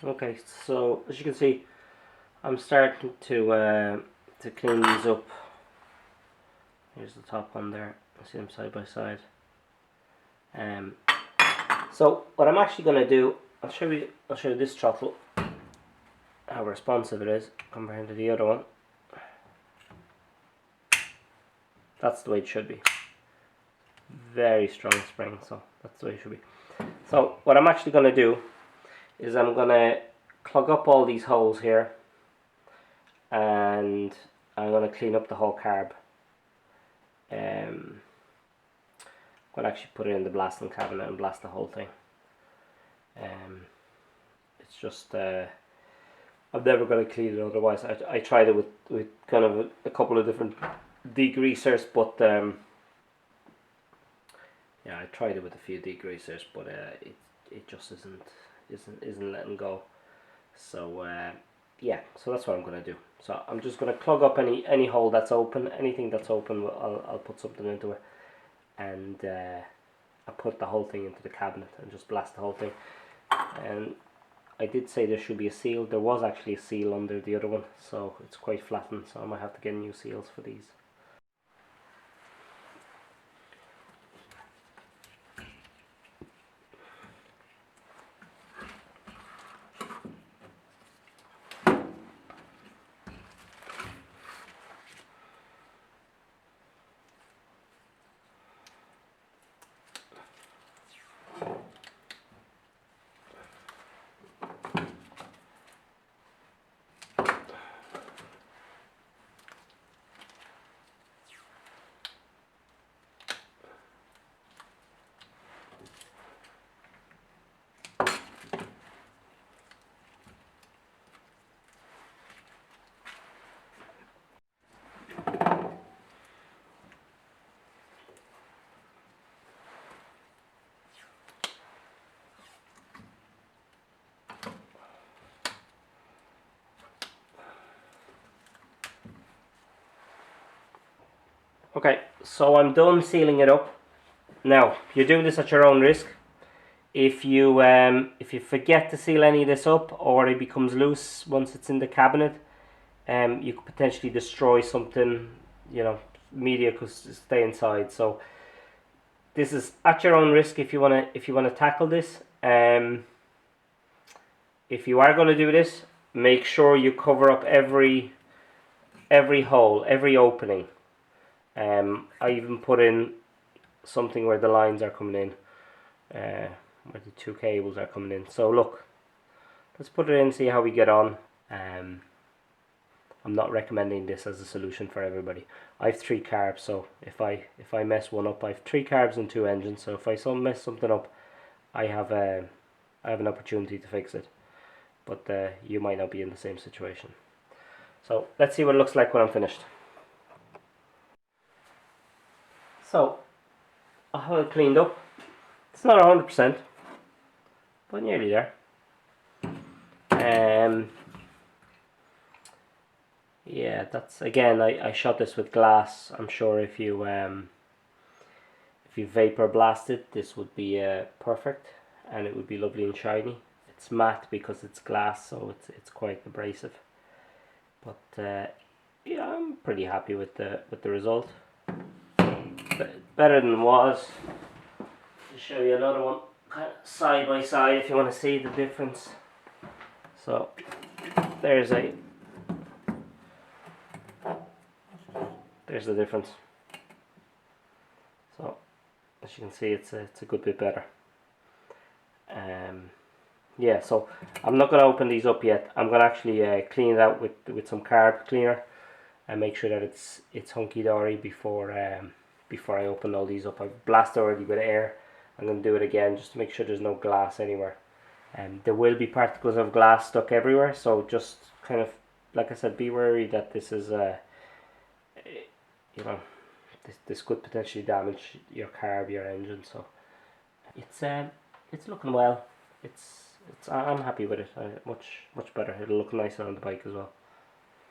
Okay, so as you can see, I'm starting to clean these up. Here's the top one there. See them side by side. Um, so what I'm actually going to do, I'll show you this throttle, how responsive it is compared to the other one. That's the way it should be. Very strong spring, so that's the way it should be. So what I'm actually going to do is I'm going to plug up all these holes here, and I'm going to clean up the whole carb. I'm going to actually put it in the blasting cabinet and blast the whole thing. It's just I'm never going to clean it otherwise. I tried it with kind of a couple of different degreasers, but yeah, I tried it with a few degreasers, but it just isn't letting go. So yeah, so that's what I'm going to do. So I'm just going to plug up any hole that's open, anything that's open. I'll put something into it, and I'll put the whole thing into the cabinet and just blast the whole thing. And I did say there should be a seal. There was actually a seal under the other one, so it's quite flattened, so I might have to get new seals for these. Okay, so I'm done sealing it up. Now, you do this at your own risk. If you forget to seal any of this up, or it becomes loose once it's in the cabinet, you could potentially destroy something. You know, media could stay inside. So this is at your own risk if you wanna tackle this. If you are going to do this, make sure you cover up every hole, every opening. I even put in something where the lines are coming in, where the two cables are coming in. So look, let's put it in, see how we get on. I'm not recommending this as a solution for everybody. I have 3 carbs, so if I mess one up, I have 3 carbs and 2 engines. So if I mess something up, I have an opportunity to fix it. But you might not be in the same situation. So let's see what it looks like when I'm finished. So I have it cleaned up. It's not 100%, but nearly there. Yeah, that's again. I shot this with glass. I'm sure if you vapor blast it, this would be perfect, and it would be lovely and shiny. It's matte because it's glass, so it's quite abrasive. But yeah, I'm pretty happy with the result. Better than it was. I'll show you another one, kind of side by side, if you want to see the difference. So there's the difference. So as you can see, it's a good bit better. Yeah, so I'm not going to open these up yet. I'm going to actually clean it out with some carb cleaner and make sure that it's hunky dory before I open all these up. I've blasted already with air. I'm going to do it again just to make sure there's no glass anywhere. There will be particles of glass stuck everywhere, so just kind of, like I said, be wary that this is you know, this could potentially damage your carb, your engine. So it's looking well. I'm happy with it. Much better. It'll look nicer on the bike as well.